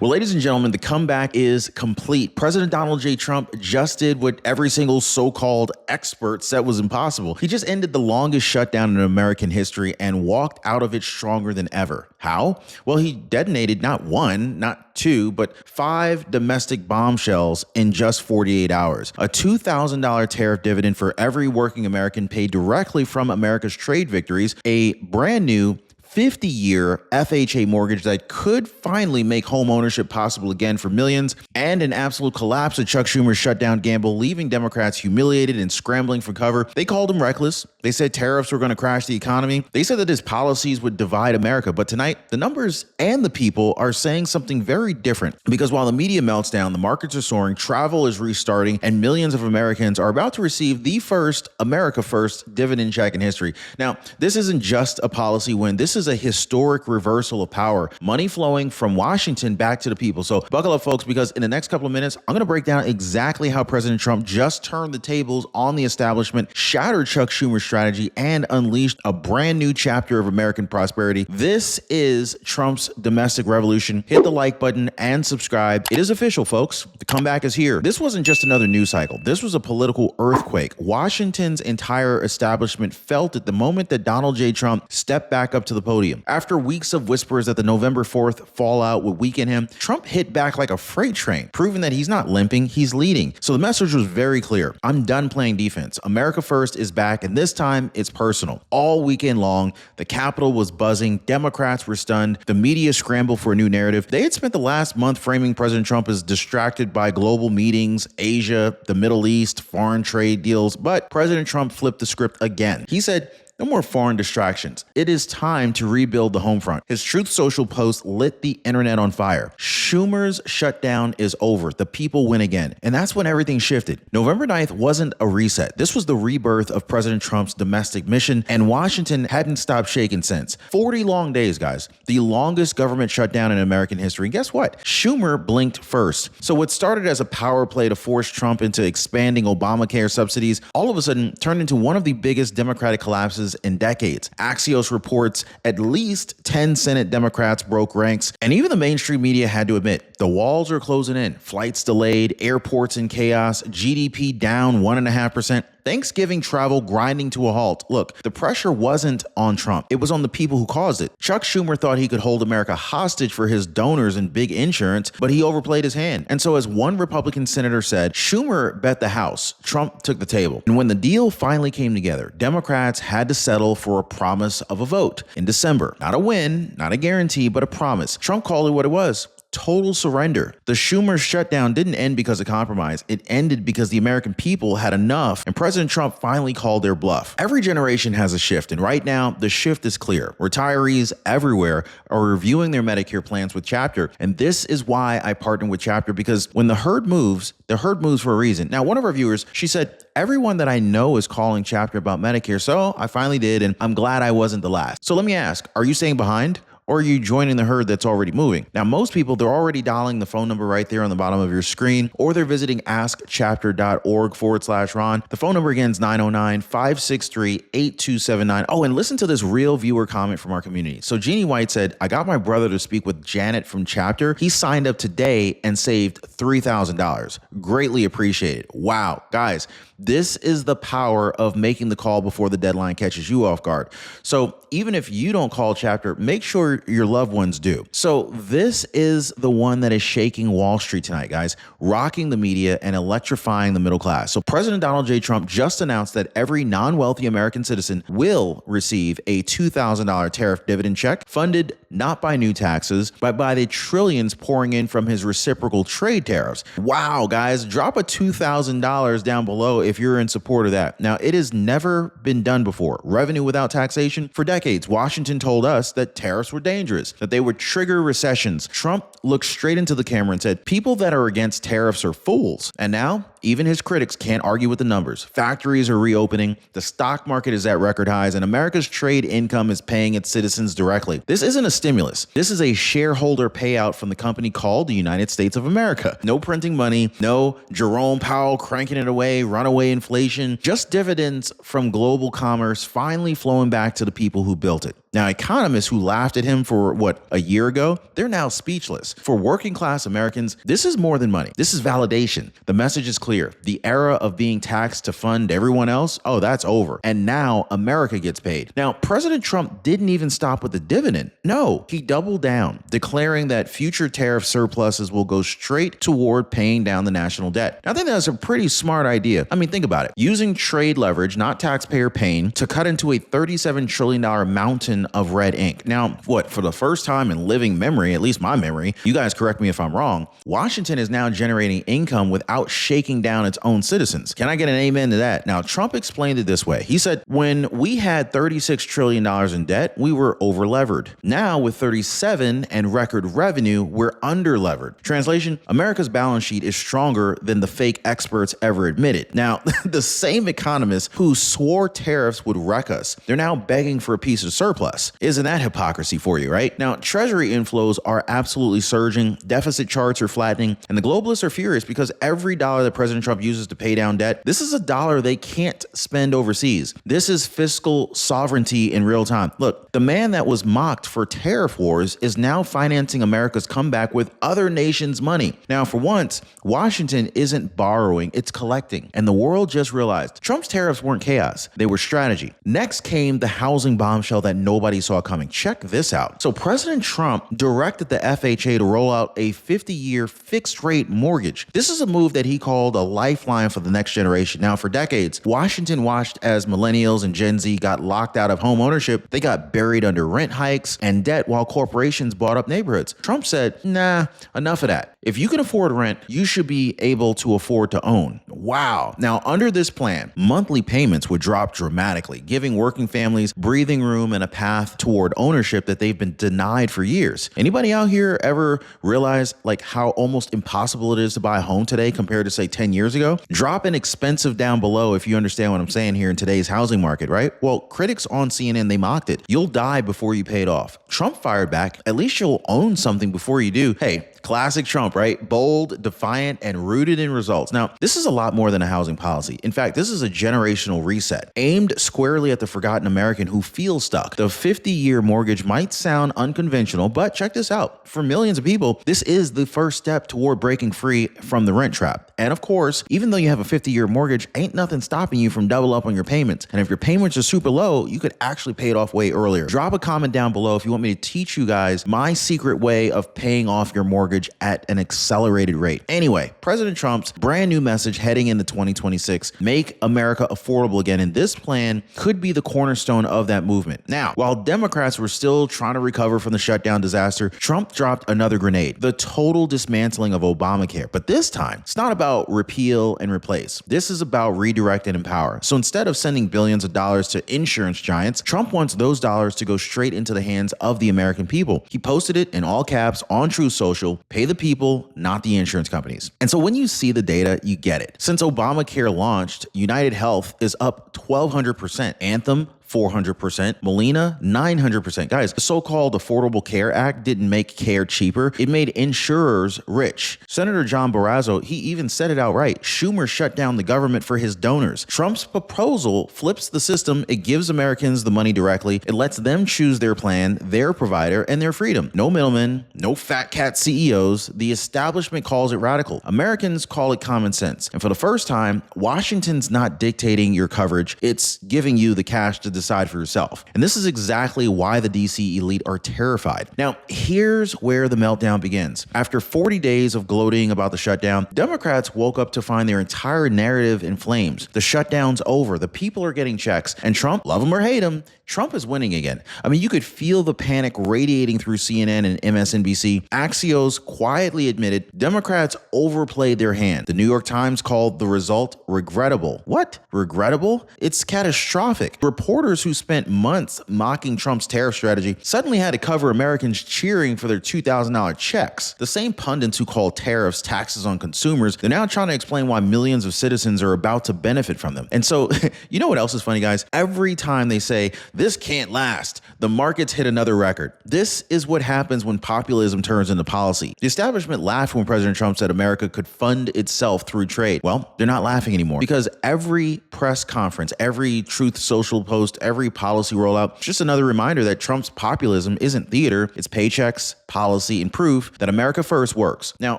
Well, ladies and gentlemen, the comeback is complete. President Donald J. Trump just did what every single so-called expert said was impossible. He just ended the longest shutdown in American history and walked out of it stronger than ever. How? Well, he detonated not one, not two, but 5 domestic bombshells in just 48 hours. A $2,000 tariff dividend for every working American paid directly from America's trade victories, a brand new 50-year FHA mortgage that could finally make home ownership possible again for millions, and an absolute collapse of Chuck Schumer's shutdown gamble, leaving Democrats humiliated and scrambling for cover. They called him reckless. They said tariffs were going to crash the economy. They said that his policies would divide America. But tonight, the numbers and the people are saying something very different. Because while the media melts down, the markets are soaring, travel is restarting, and millions of Americans are about to receive the first America First dividend check in history. Now, this isn't just a policy win. This is a historic reversal of power, money flowing from Washington back to the people. So buckle up, folks, because in the next couple of minutes, I'm going to break down exactly how President Trump just turned the tables on the establishment, shattered Chuck Schumer's strategy, and unleashed a brand new chapter of American prosperity. This is Trump's domestic revolution. Hit the like button and subscribe. It is official, folks. The comeback is here. This wasn't just another news cycle. This was a political earthquake. Washington's entire establishment felt it the moment that Donald J. Trump stepped back up to the podium. After weeks of whispers that the November 4th fallout would weaken him, Trump hit back like a freight train, proving that he's not limping, he's leading. So the message was very clear. I'm done playing defense. America First is back, and this time it's personal. All weekend long, the Capitol was buzzing, Democrats were stunned, the media scrambled for a new narrative. They had spent the last month framing President Trump as distracted by global meetings, Asia, the Middle East, foreign trade deals, but President Trump flipped the script again. He said, no more foreign distractions. It is time to rebuild the home front. His Truth Social post lit the internet on fire. Schumer's shutdown is over. The people win again. And that's when everything shifted. November 9th wasn't a reset. This was the rebirth of President Trump's domestic mission, and Washington hadn't stopped shaking since. 40 long days, guys. The longest government shutdown in American history. And guess what? Schumer blinked first. So what started as a power play to force Trump into expanding Obamacare subsidies, all of a sudden turned into one of the biggest Democratic collapses in decades. Axios reports at least 10 Senate Democrats broke ranks, and even the mainstream media had to admit the walls are closing in, flights delayed, airports in chaos, GDP down 1.5%. Thanksgiving travel grinding to a halt. Look, the pressure wasn't on Trump. It was on the people who caused it. Chuck Schumer thought he could hold America hostage for his donors and big insurance, but he overplayed his hand. And so as one Republican senator said, Schumer bet the house, Trump took the table. And when the deal finally came together, Democrats had to settle for a promise of a vote in December. Not a win, not a guarantee, but a promise. Trump called it what it was. Total surrender. The Schumer shutdown didn't end because of compromise. It ended because the American people had enough, and President Trump finally called their bluff. Every generation has a shift, and right now, the shift is clear. Retirees everywhere are reviewing their Medicare plans with Chapter, and this is why I partner with Chapter, because when the herd moves for a reason. Now, one of our viewers, she said, everyone that I know is calling Chapter about Medicare, so I finally did, and I'm glad I wasn't the last. So let me ask, are you staying behind? Or are you joining the herd that's already moving? Now, most people, they're already dialing the phone number right there on the bottom of your screen, or they're visiting askchapter.org/Ron. The phone number again is 909-563-8279. Oh, and listen to this real viewer comment from our community. So Jeannie White said, I got my brother to speak with Janet from Chapter. He signed up today and saved $3,000. Greatly appreciated. Wow, guys, this is the power of making the call before the deadline catches you off guard. So even if you don't call Chapter, make sure your loved ones do. So this is the one that is shaking Wall Street tonight, guys, rocking the media and electrifying the middle class. So President Donald J. Trump just announced that every non-wealthy American citizen will receive a $2,000 tariff dividend check, funded not by new taxes, but by the trillions pouring in from his reciprocal trade tariffs. Wow, guys, drop a $2,000 down below if you're in support of that. Now, it has never been done before. Revenue without taxation. For decades, Washington told us that tariffs were dangerous, that they would trigger recessions. Trump looked straight into the camera and said, people that are against tariffs are fools. And now even his critics can't argue with the numbers. Factories are reopening, the stock market is at record highs, and America's trade income is paying its citizens directly. This isn't a stimulus. This is a shareholder payout from the company called the United States of America. No printing money, no Jerome Powell cranking it away, runaway inflation, just dividends from global commerce finally flowing back to the people who built it. Now, economists who laughed at him for, a year ago, they're now speechless. For working class Americans, this is more than money. This is validation. The message is clear. The era of being taxed to fund everyone else, that's over. And now America gets paid. Now, President Trump didn't even stop with the dividend. No, he doubled down, declaring that future tariff surpluses will go straight toward paying down the national debt. Now, I think that's a pretty smart idea. I mean, think about it. Using trade leverage, not taxpayer pain, to cut into a $37 trillion mountain of red ink. Now, for the first time in living memory, at least my memory, you guys correct me if I'm wrong, Washington is now generating income without shaking down its own citizens. Can I get an amen to that? Now, Trump explained it this way. He said, when we had $36 trillion in debt, we were over-levered. Now, with 37 and record revenue, we're under-levered. Translation, America's balance sheet is stronger than the fake experts ever admitted. Now, the same economists who swore tariffs would wreck us, they're now begging for a piece of surplus. Isn't that hypocrisy for you, right? Now, Treasury inflows are absolutely surging, deficit charts are flattening, and the globalists are furious because every dollar that President Trump uses to pay down debt, this is a dollar they can't spend overseas. This is fiscal sovereignty in real time. Look, the man that was mocked for tariff wars is now financing America's comeback with other nations' money. Now, for once, Washington isn't borrowing, it's collecting. And the world just realized Trump's tariffs weren't chaos, they were strategy. Next came the housing bombshell that nobody saw coming. Check this out. So President Trump directed the FHA to roll out a 50-year fixed rate mortgage. This is a move that he called a lifeline for the next generation. Now, for decades, Washington watched as millennials and Gen Z got locked out of home ownership. They got buried under rent hikes and debt while corporations bought up neighborhoods. Trump said, nah, enough of that. If you can afford rent, you should be able to afford to own. Wow. Now, under this plan, monthly payments would drop dramatically, giving working families breathing room and a path toward ownership that they've been denied for years. Anybody out here ever realize how almost impossible it is to buy a home today compared to say 10 years ago? Drop an expensive down below if you understand what I'm saying here in today's housing market, right? Well, critics on CNN, they mocked it. You'll die before you pay it off. Trump fired back. At least you'll own something before you do. Hey, classic Trump, right? Bold, defiant, and rooted in results. Now, this is a lot more than a housing policy. In fact, this is a generational reset aimed squarely at the forgotten American who feels stuck. The 50-year mortgage might sound unconventional, but check this out. For millions of people, this is the first step toward breaking free from the rent trap. And of course, even though you have a 50-year mortgage, ain't nothing stopping you from double up on your payments. And if your payments are super low, you could actually pay it off way earlier. Drop a comment down below if you want me to teach you guys my secret way of paying off your mortgage at an accelerated rate. Anyway, President Trump's brand new message heading into 2026, make America affordable again. And this plan could be the cornerstone of that movement. Now, while Democrats were still trying to recover from the shutdown disaster, Trump dropped another grenade, the total dismantling of Obamacare. But this time, it's not about repeal and replace. This is about redirect and empower. So instead of sending billions of dollars to insurance giants, Trump wants those dollars to go straight into the hands of the American people. He posted it in all caps on Truth Social, pay the people, not the insurance companies. And so when you see the data, you get it. Since Obamacare launched, United Health is up 1,200%. Anthem, 400%. Molina, 900%. Guys, the so-called Affordable Care Act didn't make care cheaper. It made insurers rich. Senator John Barrasso, he even said it outright. Schumer shut down the government for his donors. Trump's proposal flips the system. It gives Americans the money directly. It lets them choose their plan, their provider, and their freedom. No middlemen, no fat cat CEOs. The establishment calls it radical. Americans call it common sense. And for the first time, Washington's not dictating your coverage. It's giving you the cash to decide for yourself. And this is exactly why the DC elite are terrified. Now, here's where the meltdown begins. After 40 days of gloating about the shutdown, Democrats woke up to find their entire narrative in flames. The shutdown's over. The people are getting checks. And Trump, love him or hate him, Trump is winning again. I mean, you could feel the panic radiating through CNN and MSNBC. Axios quietly admitted Democrats overplayed their hand. The New York Times called the result regrettable. What? Regrettable? It's catastrophic. Reporters reporters who spent months mocking Trump's tariff strategy suddenly had to cover Americans cheering for their $2,000 checks. The same pundits who call tariffs taxes on consumers, they're now trying to explain why millions of citizens are about to benefit from them. And so, you know what else is funny, guys? Every time they say, this can't last, the markets hit another record. This is what happens when populism turns into policy. The establishment laughed when President Trump said America could fund itself through trade. Well, they're not laughing anymore because every press conference, every Truth Social post, every policy rollout, it's just another reminder that Trump's populism isn't theater, it's paychecks, policy, and proof that America first works. Now,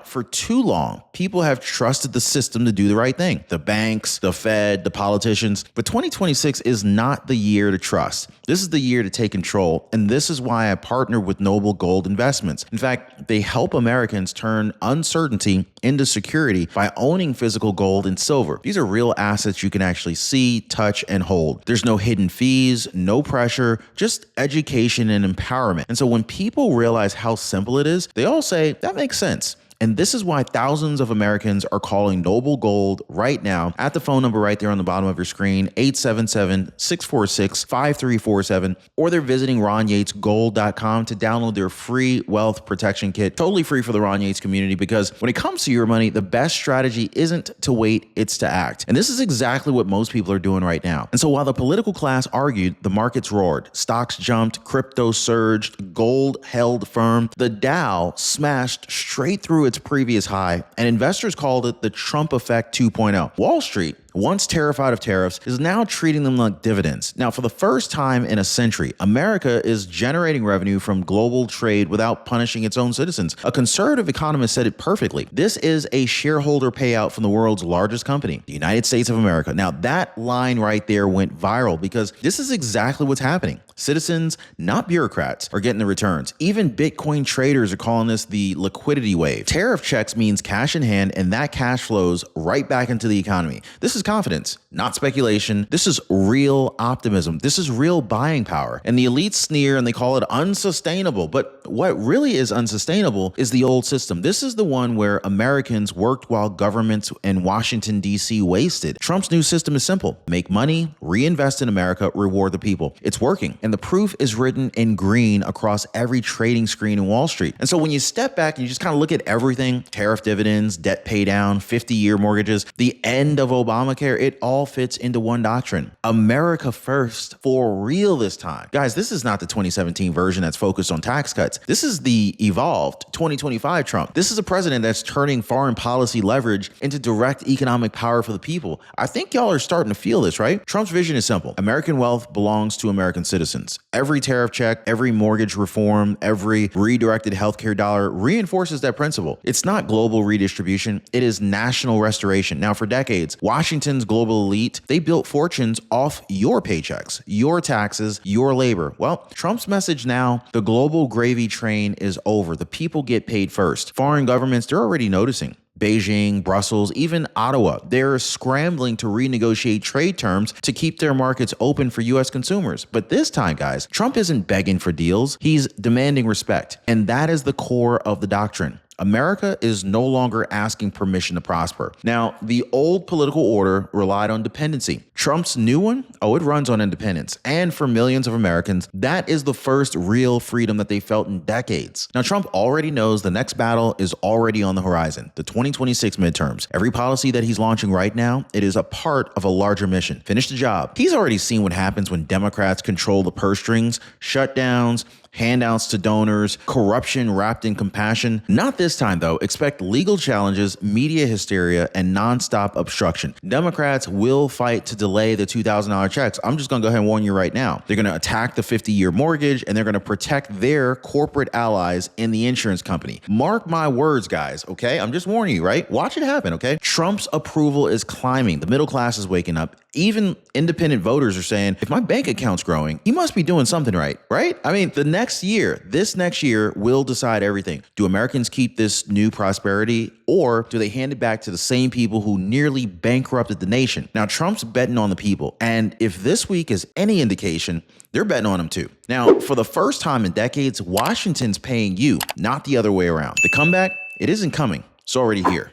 for too long, people have trusted the system to do the right thing. The banks, the Fed, the politicians. But 2026 is not the year to trust. This is the year to take control, and this is why I partner with Noble Gold Investments. In fact, they help Americans turn uncertainty into security by owning physical gold and silver. These are real assets you can actually see, touch, and hold. There's no hidden fees, no pressure, just education and empowerment. And so when people realize how simple it is, they all say, that makes sense. And this is why thousands of Americans are calling Noble Gold right now at the phone number right there on the bottom of your screen, 877-646-5347, or they're visiting RonYatesGold.com to download their free wealth protection kit, totally free for the Ron Yates community, because when it comes to your money, the best strategy isn't to wait, it's to act. And this is exactly what most people are doing right now. And so while the political class argued, the markets roared, stocks jumped, crypto surged, gold held firm, the Dow smashed straight through its previous high, and investors called it the Trump effect 2.0. Wall Street, once terrified of tariffs, is now treating them like dividends. Now, for the first time in a century, America is generating revenue from global trade without punishing its own citizens. A conservative economist said it perfectly. This is a shareholder payout from the world's largest company, the United States of America. Now, that line right there went viral because this is exactly what's happening. Citizens, not bureaucrats, are getting the returns. Even Bitcoin traders are calling this the liquidity wave. Tariff checks means cash in hand, and that cash flows right back into the economy. This is confidence, not speculation. This is real optimism. This is real buying power. And the elites sneer and they call it unsustainable. But what really is unsustainable is the old system. This is the one where Americans worked while governments in Washington, D.C. wasted. Trump's new system is simple. Make money, reinvest in America, reward the people. It's working. And the proof is written in green across every trading screen in Wall Street. And so when you step back and you just kind of look at everything, tariff dividends, debt pay down, 50-year mortgages, the end of Obamacare, it all fits into one doctrine. America first, for real this time. Guys, this is not the 2017 version that's focused on tax cuts. This is the evolved 2025 Trump. This is a president that's turning foreign policy leverage into direct economic power for the people. I think y'all are starting to feel this, right? Trump's vision is simple. American wealth belongs to American citizens. Every tariff check, every mortgage reform, every redirected healthcare dollar reinforces that principle. It's not global redistribution, it is national restoration. Now, for decades, Washington's global elite, they built fortunes off your paychecks, your taxes, your labor. Well, Trump's message now, the global gravy train is over. The people get paid first. Foreign governments, they're already noticing. Beijing, Brussels, even Ottawa, they're scrambling to renegotiate trade terms to keep their markets open for U.S. consumers. But this time, guys, Trump isn't begging for deals. He's demanding respect. And that is the core of the doctrine. America is no longer asking permission to prosper. Now, the old political order relied on dependency. Trump's new one, it runs on independence. And for millions of Americans, that is the first real freedom that they felt in decades. Now, Trump already knows the next battle is already on the horizon, the 2026 midterms. Every policy that he's launching right now, it is a part of a larger mission. Finish the job. He's already seen what happens when Democrats control the purse strings, shutdowns, handouts to donors, corruption wrapped in compassion. Not this time, though. Expect legal challenges, media hysteria, and nonstop obstruction. Democrats will fight to delay the $2,000 checks. I'm just going to go ahead and warn you right now. They're going to attack the 50-year mortgage, and they're going to protect their corporate allies in the insurance company. Mark my words, guys, okay? I'm just warning you, right? Watch it happen, okay? Trump's approval is climbing. The middle class is waking up. Even independent voters are saying, if my bank account's growing, you must be doing something right? I mean, this next year will decide everything. Do Americans keep this new prosperity, or do they hand it back to the same people who nearly bankrupted the nation? Now, Trump's betting on the people. And if this week is any indication, they're betting on him too. Now, for the first time in decades, Washington's paying you, not the other way around. The comeback, it isn't coming. It's already here.